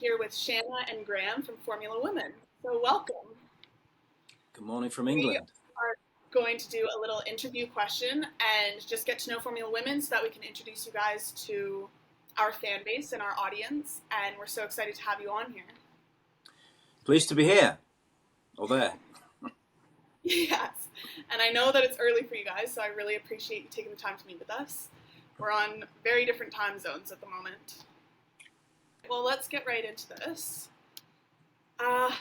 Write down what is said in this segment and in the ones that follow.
Here with Shanna and Graeme from Formula Women. So welcome. Good morning from We England. are going to do a little interview question and just get to know Formula Women so that we can introduce you guys to our fan base and our audience. And we're so excited to have you on here. Pleased to be here, or there. Yes, and I know that it's early for you guys, so I really appreciate you taking the time to meet with us. We're on very different time zones at the moment. Well, let's get right into this.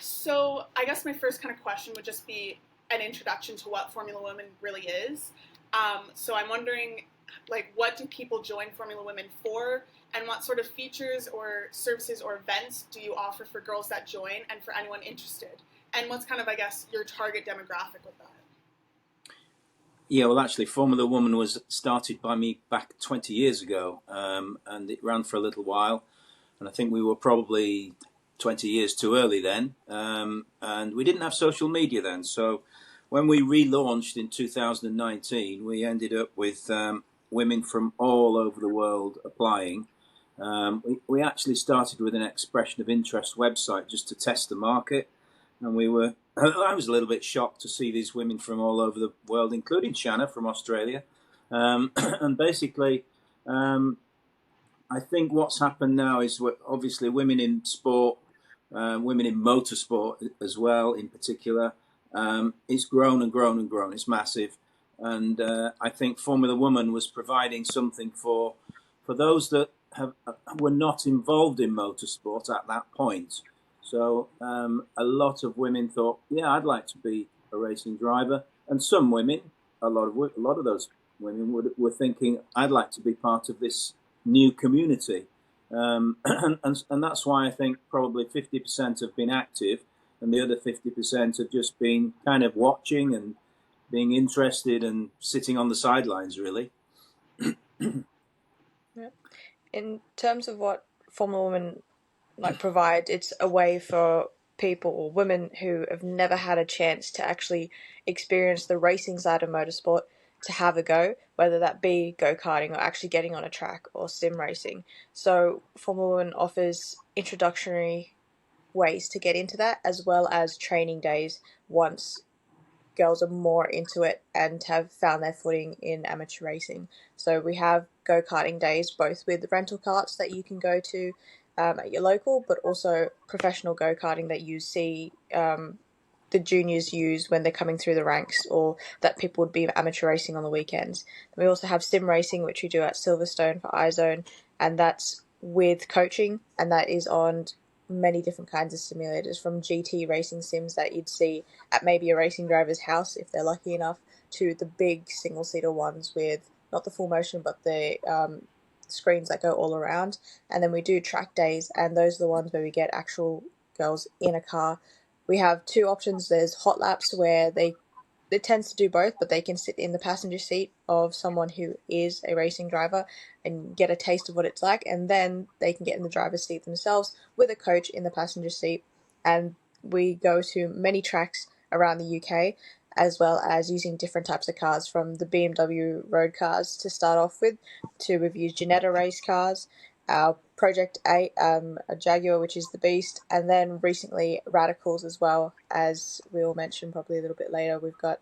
So I guess my first kind of question would just be an introduction to what Formula Women really is. So I'm wondering, what do people join Formula Women for, and what sort of features or services or events do you offer for girls that join and for anyone interested? And what's kind of, I guess, your target demographic with that? Yeah, well, actually, Formula Woman was started by me back 20 years ago, and it ran for a little while. And I think we were probably 20 years too early then, and we didn't have social media then. So when we relaunched in 2019, we ended up with women from all over the world applying. We actually started with an expression of interest website just to test the market, and I was a little bit shocked to see these women from all over the world, including Shanna from Australia. And basically, I think what's happened now is obviously women in sport, women in motorsport as well, in particular, it's grown and grown and grown. It's massive. And I think Formula Woman was providing something for those that were not involved in motorsport at that point. So a lot of women thought, yeah, I'd like to be a racing driver. And some women, a lot of those women were thinking, I'd like to be part of this new community. And that's why I think probably 50% have been active, and the other 50% have just been kind of watching and being interested and sitting on the sidelines, really. In terms of what Formula Women provide, it's a way for people or women who have never had a chance to actually experience the racing side of motorsport to have a go, whether that be go-karting or actually getting on a track or sim racing. So Formula Women offers introductory ways to get into that, as well as training days once girls are more into it and have found their footing in amateur racing. So we have go-karting days, both with rental carts that you can go to at your local, but also professional go-karting that you see the juniors use when they're coming through the ranks, or that people would be amateur racing on the weekends. We also have sim racing, which we do at Silverstone for iZone, and that's with coaching, and that is on many different kinds of simulators, from GT racing sims that you'd see at maybe a racing driver's house if they're lucky enough, to the big single-seater ones with not the full motion but the screens that go all around. And then we do track days, and those are the ones where we get actual girls in a car. We have two options. There's hot laps, where it tends to do both, but they can sit in the passenger seat of someone who is a racing driver and get a taste of what it's like, and then they can get in the driver's seat themselves with a coach in the passenger seat. And we go to many tracks around the UK, as well as using different types of cars, from the BMW road cars to start off with, to we've used Ginetta race cars, our Project 8, a Jaguar, which is the Beast, and then recently Radicals as well, as we will mention probably a little bit later. We've got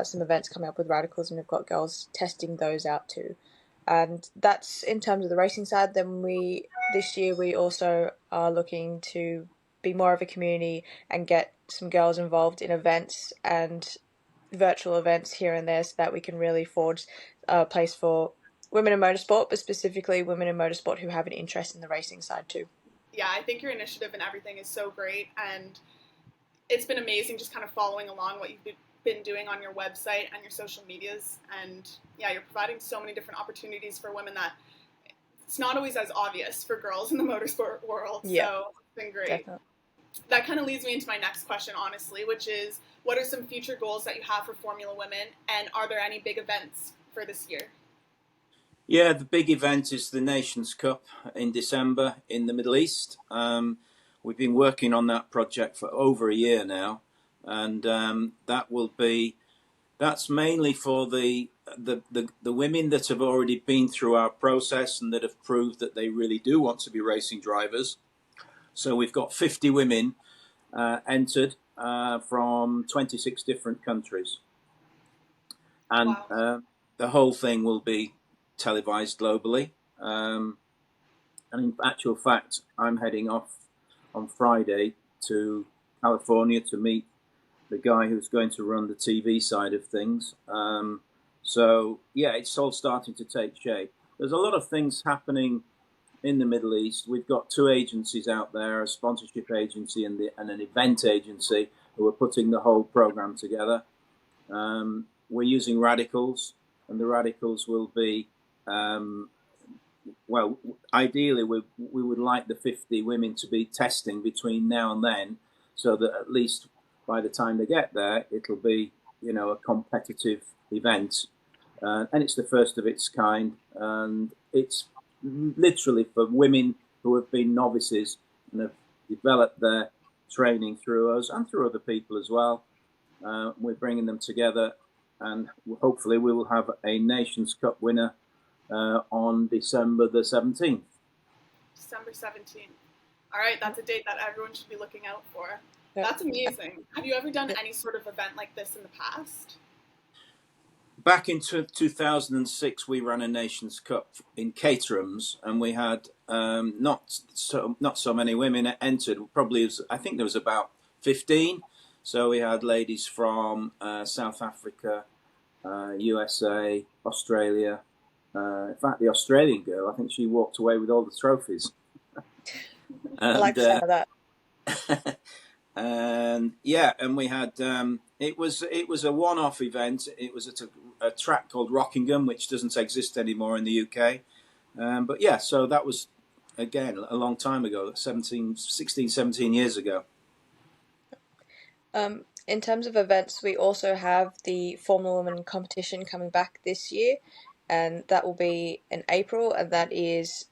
some events coming up with Radicals, and we've got girls testing those out too. And that's in terms of the racing side. Then this year we also are looking to be more of a community and get some girls involved in events and virtual events here and there, so that we can really forge a place for women in motorsport, but specifically women in motorsport who have an interest in the racing side too. Yeah, I think your initiative and everything is so great, and it's been amazing just kind of following along what you've been doing on your website and your social medias. And yeah, you're providing so many different opportunities for women that it's not always as obvious for girls in the motorsport world. Yeah, so it's been great. Definitely. That kind of leads me into my next question, honestly, which is, what are some future goals that you have for Formula Women, and are there any big events for this year? Yeah, the big event is the Nations Cup in December in the Middle East. We've been working on that project for over a year now, and that's mainly for the women that have already been through our process and that have proved that they really do want to be racing drivers. So we've got 50 women entered from 26 different countries. And Wow. the whole thing will be televised globally. And in actual fact, I'm heading off on Friday to California to meet the guy who's going to run the TV side of things. So yeah, it's all starting to take shape. There's a lot of things happening in the Middle East. We've got two agencies out there, a sponsorship agency and an event agency, who are putting the whole program together. We're using radicals, and the radicals will be, well, ideally we would like the 50 women to be testing between now and then, so that at least by the time they get there, it'll be, a competitive event. And it's the first of its kind, and it's literally for women who have been novices and have developed their training through us and through other people as well. We're bringing them together, and hopefully we will have a Nations Cup winner on December the 17th. December 17th. All right, that's a date that everyone should be looking out for. Yeah. That's amazing. Have you ever done any sort of event like this in the past? Back in 2006, we ran a Nations Cup in Caterhams, and we had not so many women entered. Probably, I think there was about 15. So we had ladies from South Africa, USA, Australia. In fact, the Australian girl, I think she walked away with all the trophies. I like the sound of that. And yeah, and we had it was a one-off event. It was at a track called Rockingham, which doesn't exist anymore in the UK. But yeah, so that was again a long time ago, 16, 17 years ago. In terms of events, we also have the Formula Women competition coming back this year, and that will be in April, and that is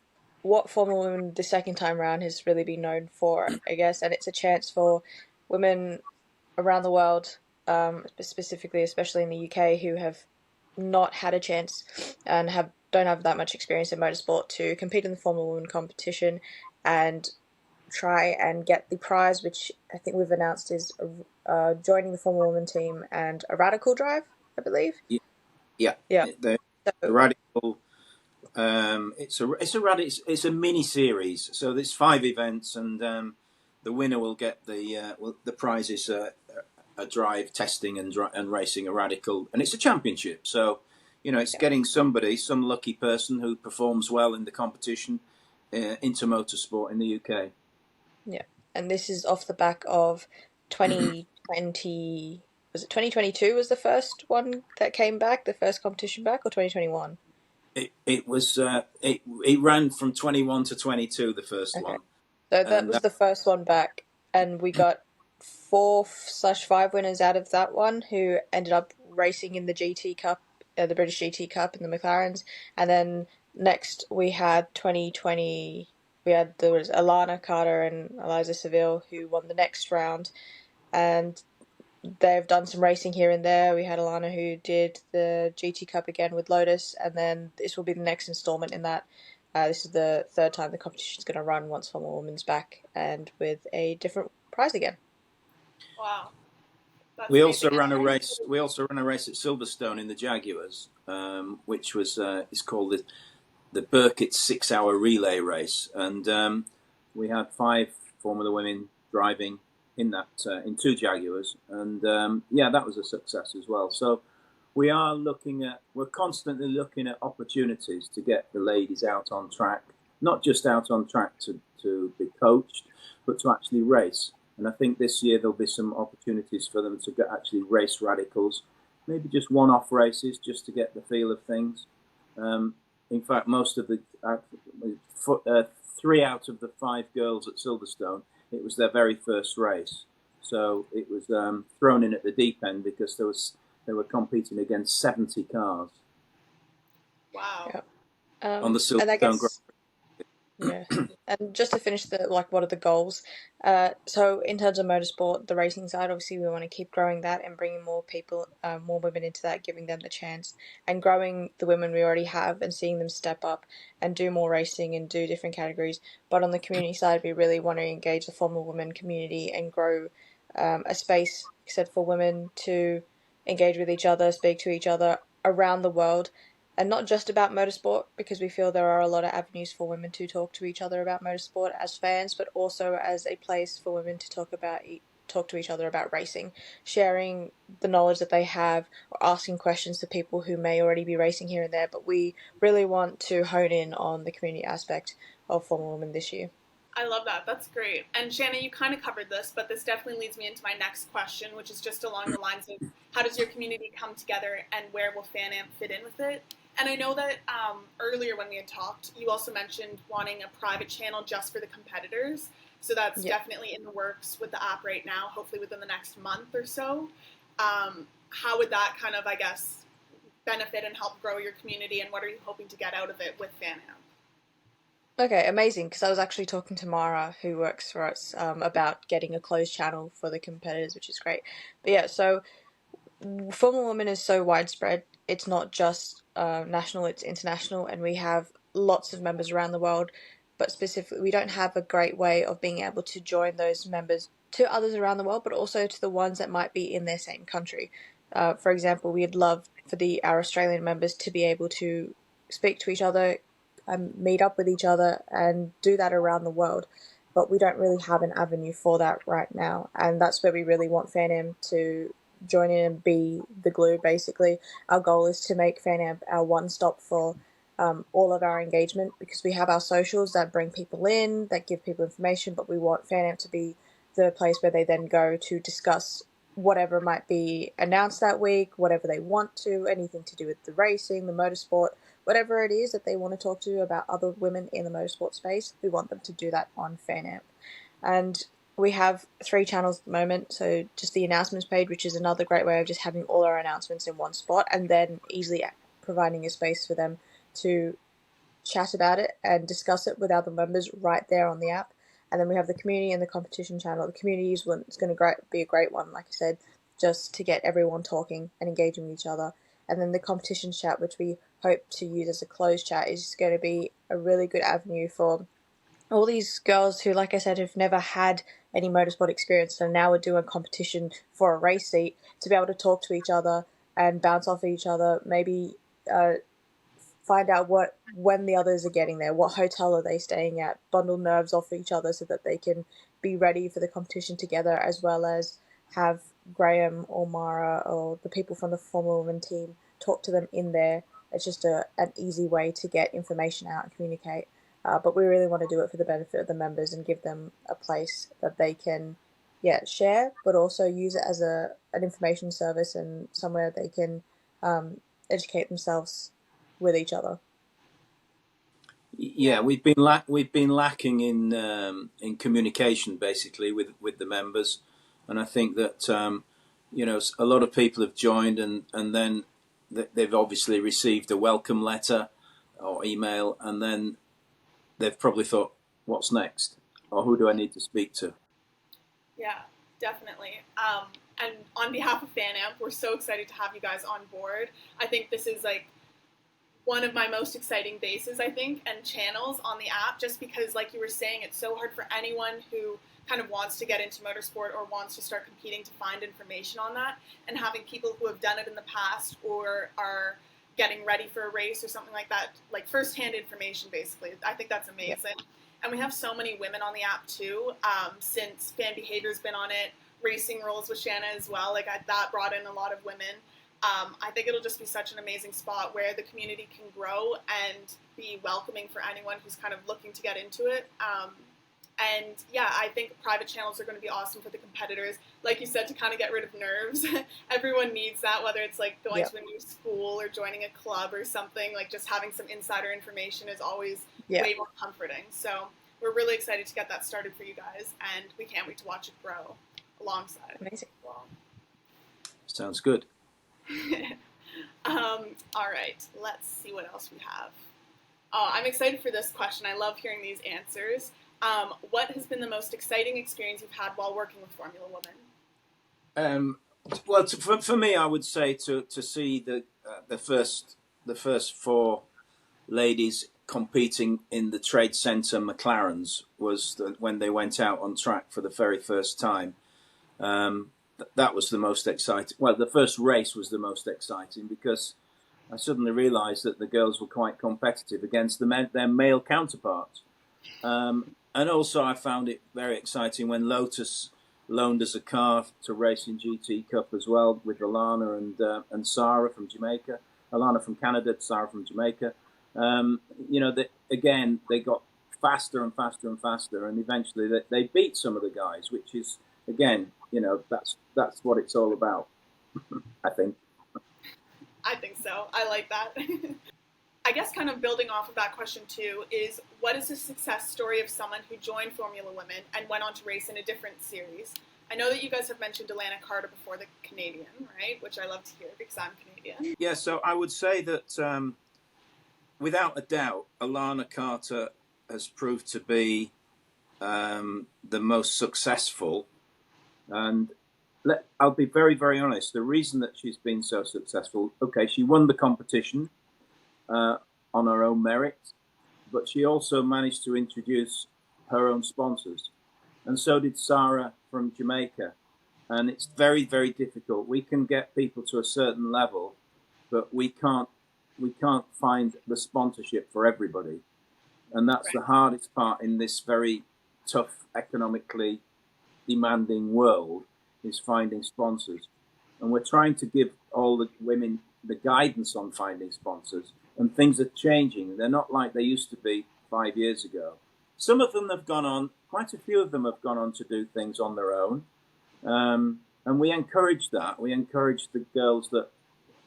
what Formula Women the second time round has really been known for, I guess, and it's a chance for women around the world, specifically, especially in the UK, who have not had a chance and don't have that much experience in motorsport, to compete in the Formula Women competition and try and get the prize, which I think we've announced is joining the Formula Women team and a radical drive, I believe. Yeah. The radical. It's a mini series, so there's 5 events, and the winner will get the prize is a drive testing and racing a radical, and it's a championship. So it's getting some lucky person who performs well in the competition into motorsport in the UK. Yeah, and this is off the back of 2020. Was it 2022 was the first one that came back, the first competition back, or 2021? It was it ran from 21 to 22, the first one. So that was the first one back, and we got 4/5 winners out of that one who ended up racing in the GT Cup, the British GT Cup, and the McLarens. And then next we had 2020. There was Alana Carter and Eliza Seville who won the next round, and they've done some racing here and there. We had Alana who did the GT Cup again with Lotus, and then this will be the next installment in that. This is the third time the competition is going to run once Formula Women's back, and with a different prize again. Wow. That's We amazing. also ran a race. We also ran a race at Silverstone in the Jaguars, which was it's called the Burkitt 6-hour relay race, and we had 5 Formula Women driving in that in 2 Jaguars, and yeah, that was a success as well. So we're constantly looking at opportunities to get the ladies out on track, not just out on track to be coached, but to actually race. And I think this year there'll be some opportunities for them to actually race radicals, maybe just one-off races just to get the feel of things. In fact, most of the 3 out of the 5 girls at Silverstone, it was their very first race. So it was thrown in at the deep end because they were competing against 70 cars. Wow. Yeah. On the Silverstone Grand Prix. Yeah. And just to finish what are the goals? So in terms of motorsport, the racing side, obviously we want to keep growing that and bringing more people, more women into that, giving them the chance, and growing the women we already have and seeing them step up and do more racing and do different categories. But on the community side, we really want to engage the Formula Women community and grow a space, except for women to engage with each other, speak to each other around the world, and not just about motorsport, because we feel there are a lot of avenues for women to talk to each other about motorsport as fans, but also as a place for women to talk to each other about racing, sharing the knowledge that they have, or asking questions to people who may already be racing here and there. But we really want to hone in on the community aspect of Formula Women this year. I love that. That's great. And Shanna, you kind of covered this, but this definitely leads me into my next question, which is just along the lines of how does your community come together and where will Fanamp fit in with it? And I know that earlier when we had talked, you also mentioned wanting a private channel just for the competitors. So that's definitely in the works with the app right now, hopefully within the next month or so. How would that kind of, I guess, benefit and help grow your community, and what are you hoping to get out of it with Fanamp? Okay, amazing. Because I was actually talking to Mara, who works for us, about getting a closed channel for the competitors, which is great. But yeah, so Formula Women is so widespread. It's not just national; it's international, and we have lots of members around the world. But specifically, we don't have a great way of being able to join those members to others around the world, but also to the ones that might be in their same country. For example, we'd love for our Australian members to be able to speak to each other, meet up with each other, and do that around the world. But we don't really have an avenue for that right now, and that's where we really want Fanam to join in and be the glue. Basically, our goal is to make Fanamp our one-stop for all of our engagement, because we have our socials that bring people in, that give people information, but we want Fanamp to be the place where they then go to discuss whatever might be announced that week, whatever they want to, anything to do with the racing, the motorsport, whatever it is that they want to talk to about other women in the motorsport space. We want them to do that on Fanamp. And we have 3 channels at the moment, so just the announcements page, which is another great way of just having all our announcements in one spot, and then easily providing a space for them to chat about it and discuss it with other members right there on the app. And then we have the community and the competition channel. The community is going to be a great one, like I said, just to get everyone talking and engaging with each other. And then the competition chat, which we hope to use as a closed chat, is going to be a really good avenue for all these girls who, like I said, have never had any motorsport experience and now are doing a competition for a race seat, to be able to talk to each other and bounce off each other, maybe find out when the others are getting there, what hotel are they staying at, bundle nerves off each other so that they can be ready for the competition together, as well as have Graeme or Mara or the people from the Formula Women team talk to them in there. It's just an easy way to get information out and communicate. But we really want to do it for the benefit of the members and give them a place that they can, share, but also use it as an information service and somewhere they can educate themselves with each other. Yeah, we've been lacking in communication basically with the members, and I think that a lot of people have joined and then they've obviously received a welcome letter or email, and then they've probably thought, what's next, or who do I need to speak to? Yeah, definitely. And on behalf of Fanamp, we're so excited to have you guys on board. I think this is like one of my most exciting bases, I think, and channels on the app, just because, like you were saying, it's so hard for anyone who kind of wants to get into motorsport or wants to start competing to find information on that, and having people who have done it in the past or are getting ready for a race or something like that, like firsthand information, basically. I think that's amazing. Yep. And we have so many women on the app too, since Fan Behavior's been on it, Racing Rules with Shanna as well, like that brought in a lot of women. I think it'll just be such an amazing spot where the community can grow and be welcoming for anyone who's kind of looking to get into it. And yeah, I think private channels are going to be awesome for the competitors. Like you said, to kind of get rid of nerves. Everyone needs that, whether it's like going to a new school or joining a club or something. Like just having some insider information is always way more comforting. So we're really excited to get that started for you guys, and we can't wait to watch it grow alongside. Amazing. Sounds good. All right, let's see what else we have. Oh, I'm excited for this question. I love hearing these answers. What has been the most exciting experience you've had while working with Formula Woman? Well, for me, I would say to see the first four ladies competing in the trade centre McLarens was when they went out on track for the very first time. That was the most exciting. Well, the first race was the most exciting because I suddenly realised that the girls were quite competitive against their male counterparts. And also, I found it very exciting when Lotus loaned us a car to race in GT Cup as well with Alana and Sarah from Jamaica. Alana from Canada, Sarah from Jamaica. Again, they got faster and faster and faster, and eventually they beat some of the guys, which is, again, that's what it's all about, I think. I think so. I like that. I guess kind of building off of that question too is what is the success story of someone who joined Formula Women and went on to race in a different series? I know that you guys have mentioned Alana Carter before, the Canadian, right? Which I love to hear because I'm Canadian. Yeah, so I would say that without a doubt, Alana Carter has proved to be the most successful. And I'll be very, very honest. The reason that she's been so successful, okay, she won the competition on her own merit, but she also managed to introduce her own sponsors. And so did Sarah from Jamaica. And it's very, very difficult. We can get people to a certain level, but we can't find the sponsorship for everybody. And that's the hardest part in this very tough, economically demanding world, is finding sponsors. And we're trying to give all the women the guidance on finding sponsors, and things are changing. They're not like they used to be 5 years ago. Some of them have gone on, quite a few of them have gone on to do things on their own. And we encourage that. We encourage the girls that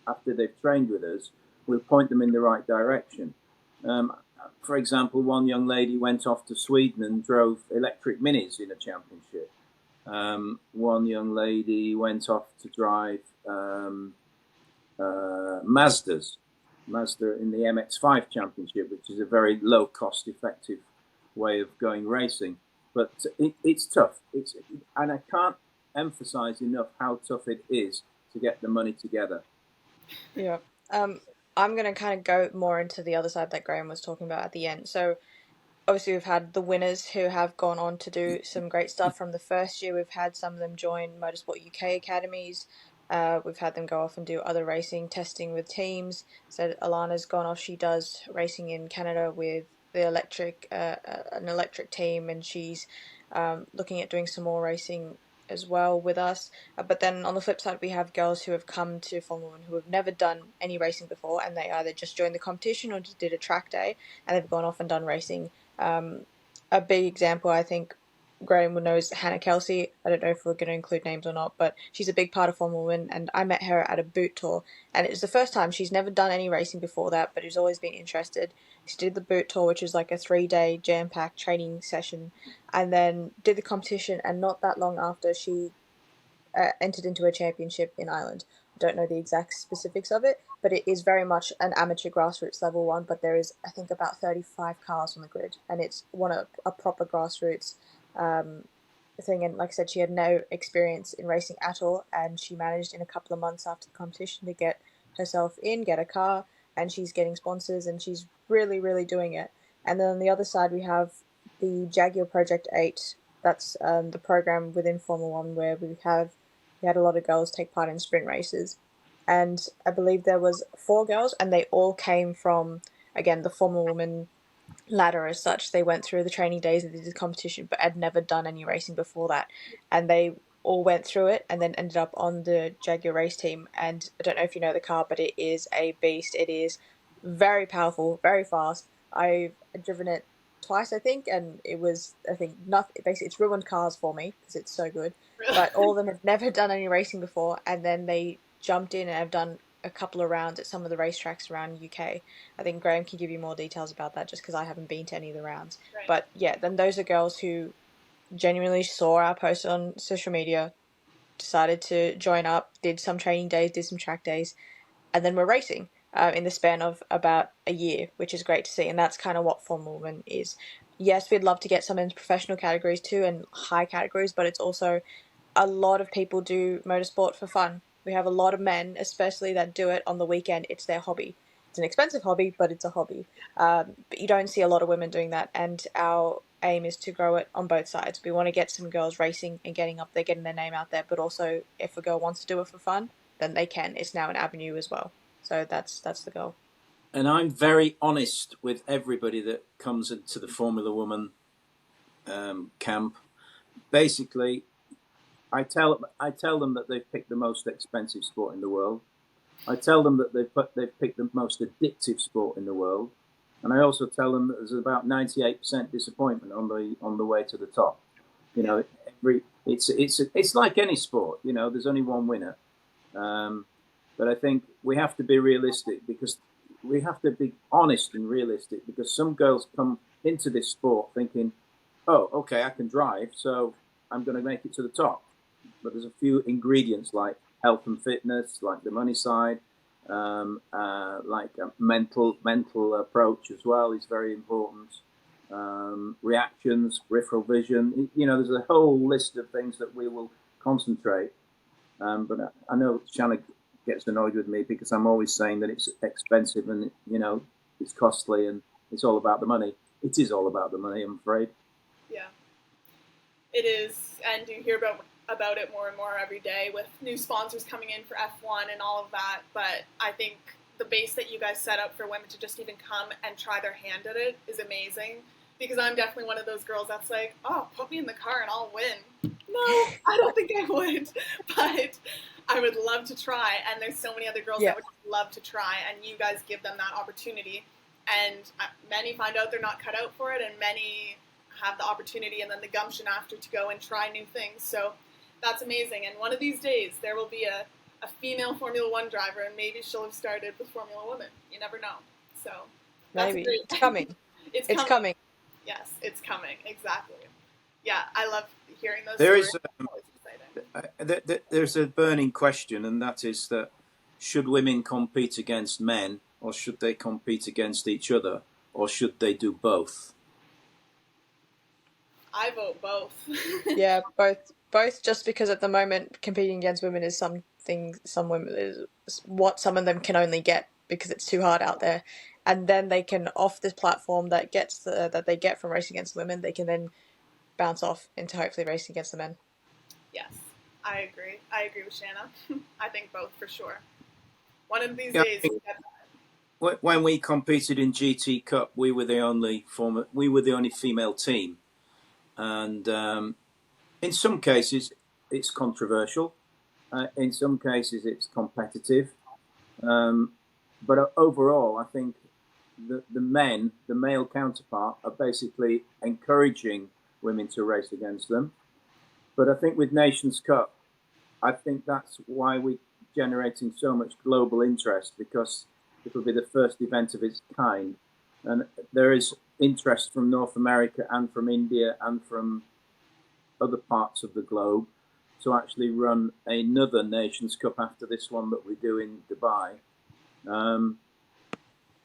after they've trained with us, we'll point them in the right direction. For example, one young lady went off to Sweden and drove electric minis in a championship. One young lady went off to drive Mazda in the MX-5 championship, which is a very low cost effective way of going racing. But it's tough. And I can't emphasize enough how tough it is to get the money together. Yeah. I'm going to kind of go more into the other side that Graeme was talking about at the end. So obviously we've had the winners who have gone on to do some great stuff from the first year. We've had some of them join Motorsport UK academies. We've had them go off and do other racing, testing with teams. So Alana's gone off. She does racing in Canada with the an electric team, and she's looking at doing some more racing as well with us. But then on the flip side, we have girls who have come to Formula One who have never done any racing before, and they either just joined the competition or just did a track day, and they've gone off and done racing. A big example, I think, Graeme will know is Hannah Kelsey. I don't know if we're going to include names or not, but she's a big part of Formula One, and I met her at a boot tour, and it was the first time. She's never done any racing before that, but she's always been interested. She did the boot tour, which was like a 3-day jam-packed training session, and then did the competition, and not that long after, she entered into a championship in Ireland. I don't know the exact specifics of it, but it is very much an amateur grassroots level one, but there is, I think, about 35 cars on the grid, and it's a proper grassroots thing. And like I said, she had no experience in racing at all, and she managed in a couple of months after the competition to get herself in, get a car, and she's getting sponsors, and she's really, really doing it. And then on the other side, we have the Jaguar Project 8. That's the program within Formula One where we had a lot of girls take part in sprint races. And I believe there was 4 girls, and they all came from, again, the Formula Woman ladder as such. They went through the training days, they did the competition, but had never done any racing before that. And they all went through it and then ended up on the Jaguar race team. And I don't know if you know the car, but it is a beast. It is very powerful, very fast. I've driven it twice, I think, and it was, I think, nothing. Basically, it's ruined cars for me because it's so good. Really? But all of them have never done any racing before, and then they jumped in and have done a couple of rounds at some of the racetracks around UK. I think Graeme can give you more details about that just because I haven't been to any of the rounds. Right. But yeah, then those are girls who genuinely saw our post on social media, decided to join up, did some training days, did some track days, and then we're racing. in the span of about a year, which is great to see. And that's kind of what Formula Woman is. Yes, we'd love to get some into professional categories too and high categories, but it's also a lot of people do motorsport for fun. We have a lot of men, especially, that do it on the weekend. It's their hobby. It's an expensive hobby, but it's a hobby. But you don't see a lot of women doing that. And our aim is to grow it on both sides. We want to get some girls racing and getting up there, getting their name out there. But also, if a girl wants to do it for fun, then they can. It's now an avenue as well. So that's the goal. And I'm very honest with everybody that comes into the Formula Woman camp. Basically, I tell them that they've picked the most expensive sport in the world. I tell them that they've picked the most addictive sport in the world, and I also tell them that there's about 98% disappointment on the way to the top. You know, it's like any sport. You know, there's only one winner, but I think we have to be realistic, because we have to be honest and realistic, because some girls come into this sport thinking, oh, okay, I can drive, so I'm going to make it to the top. But there's a few ingredients like health and fitness, like the money side, like a mental approach as well is very important. Reactions, peripheral vision. You know, there's a whole list of things that we will concentrate. But I know Shanna gets annoyed with me because I'm always saying that it's expensive and, you know, it's costly and it's all about the money. It is all about the money, I'm afraid. Yeah, it is, and you hear about it more and more every day with new sponsors coming in for F1 and all of that. But I think the base that you guys set up for women to just even come and try their hand at it is amazing, because I'm definitely one of those girls that's like, oh, put me in the car and I'll win. No, I don't think I would, but I would love to try. And there's so many other girls that would love to try, and you guys give them that opportunity. And many find out they're not cut out for it, and many have the opportunity and then the gumption after to go and try new things. So that's amazing. And one of these days there will be a female Formula One driver, and maybe she'll have started with Formula Woman. You never know. So that's maybe great. it's coming. It's coming. Yes, it's coming. Exactly. Yeah, I love hearing those There stories. There's a burning question, and that is that should women compete against men, or should they compete against each other, or should they do both? I vote both. Yeah, both. Just because at the moment competing against women is something some women is what some of them can only get because it's too hard out there, and then they can off this platform that that they get from racing against women, they can then bounce off into hopefully racing against the men. Yes, I agree. I agree with Shanna. I think both for sure. One of these days we'll get that. When we competed in GT Cup, we were the only female team, and in some cases it's controversial, in some cases it's competitive, but overall I think the male counterpart, are basically encouraging women to race against them. But I think with Nations Cup, I think that's why we're generating so much global interest, because it will be the first event of its kind. And there is interest from North America and from India and from other parts of the globe to actually run another Nations Cup after this one that we do in Dubai.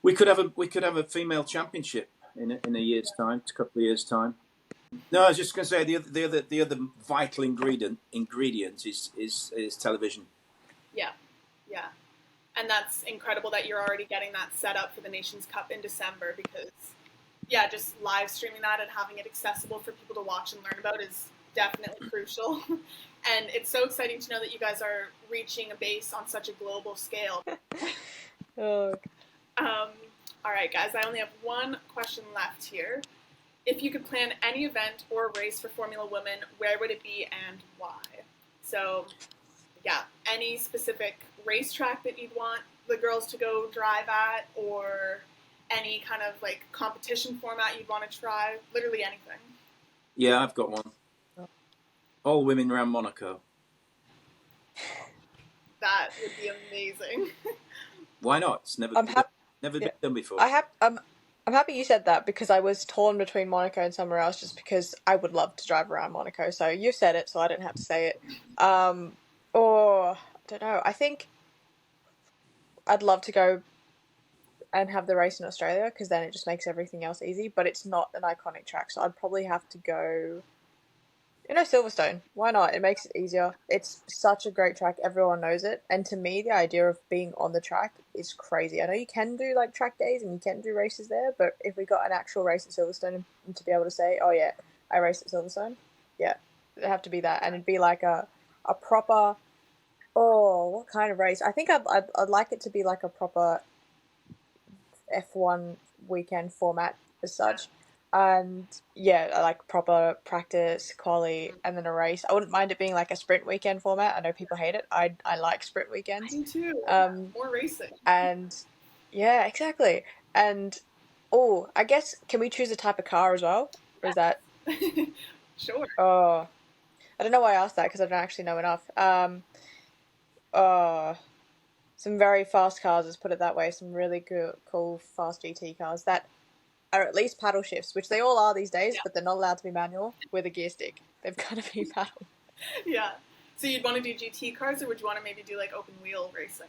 We could have a female championship in a year's time, a couple of years' time. No, I was just going to say the other vital ingredient is television. Yeah, yeah, and that's incredible that you're already getting that set up for the Nations Cup in December, because yeah, just live streaming that and having it accessible for people to watch and learn about is definitely crucial. And it's so exciting to know that you guys are reaching a base on such a global scale. Oh. All right, guys, I only have one question left here. If you could plan any event or race for Formula Women, where would it be and why? So, yeah, any specific racetrack that you'd want the girls to go drive at, or any kind of like competition format you'd want to try, literally anything. Yeah, I've got one. All women around Monaco. That would be amazing. Why not? It's never been done before. I'm happy you said that, because I was torn between Monaco and somewhere else, just because I would love to drive around Monaco. So you said it, so I didn't have to say it. Or I don't know. I think I'd love to go and have the race in Australia, because then it just makes everything else easy. But it's not an iconic track, so I'd probably have to go, Silverstone. Why not? It makes it easier. It's such a great track. Everyone knows it. And to me, the idea of being on the track is crazy. I know you can do like track days and you can do races there, but if we got an actual race at Silverstone and to be able to say, oh yeah, I raced at Silverstone, yeah, it'd have to be that. And it'd be like a proper, oh, what kind of race? I think I'd like it to be like a proper F1 weekend format as such. And yeah, like proper practice, quali, and then a race. I wouldn't mind it being like a sprint weekend format. I know people hate it. I like sprint I weekends. do too. More racing. And yeah, exactly. And I guess, can we choose a type of car as well? Or is that? Sure. Oh, I don't know why I asked that, because I don't actually know enough. Some very fast cars, let's put it that way. Some really good, cool, fast GT cars that are at least paddle shifts, which they all are these days, but they're not allowed to be manual with a gear stick. They've got to be paddle. Yeah. So you'd want to do GT cars, or would you want to maybe do like open wheel racing?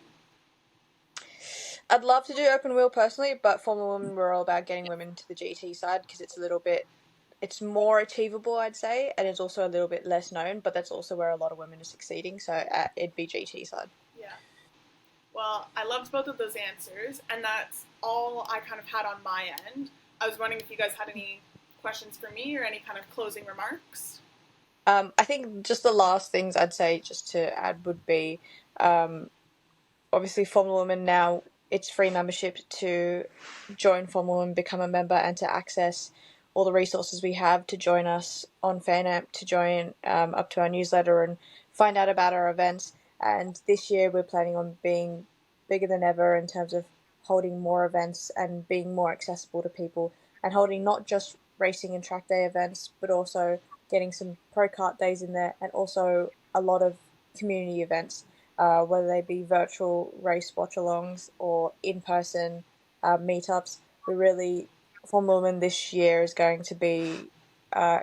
I'd love to do open wheel personally, but Formula Women, we're all about getting women to the GT side, because it's more achievable, I'd say, and it's also a little bit less known, but that's also where a lot of women are succeeding, so it'd be GT side. Yeah. Well, I loved both of those answers, and that's all I kind of had on my end. I was wondering if you guys had any questions for me or any kind of closing remarks. I think just the last things I'd say, just to add, would be obviously Formula Women now, it's free membership to join Formula Women, become a member, and to access all the resources we have, to join us on Fanamp, to join up to our newsletter and find out about our events. And this year we're planning on being bigger than ever in terms of holding more events and being more accessible to people, and holding not just racing and track day events, but also getting some pro kart days in there, and also a lot of community events, whether they be virtual race watch-alongs or in-person meetups. Formula Women this year is going to be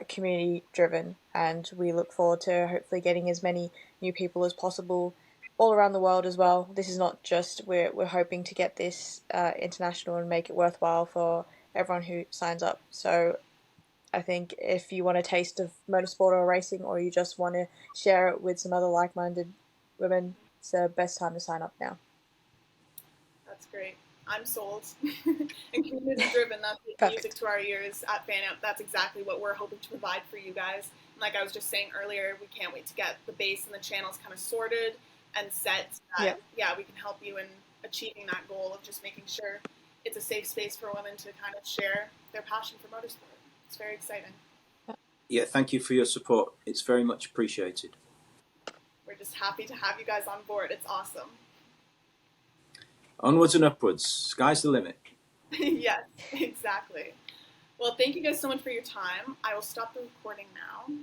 community-driven, and we look forward to hopefully getting as many new people as possible all around the world as well. This is not just, we're hoping to get this international and make it worthwhile for everyone who signs up. So I think if you want a taste of motorsport or racing, or you just want to share it with some other like-minded women, it's the best time to sign up now. That's great. I'm sold. And community-driven, that's music to our ears at Fanamp. That's exactly what we're hoping to provide for you guys. And like I was just saying earlier, we can't wait to get the base and the channels kind of sorted and set so that, we can help you in achieving that goal of just making sure it's a safe space for women to kind of share their passion for motorsport. It's very exciting. Yeah, thank you for your support. It's very much appreciated. We're just happy to have you guys on board. It's awesome. Onwards and upwards. Sky's the limit. Yes, exactly. Well, thank you guys so much for your time. I will stop the recording now.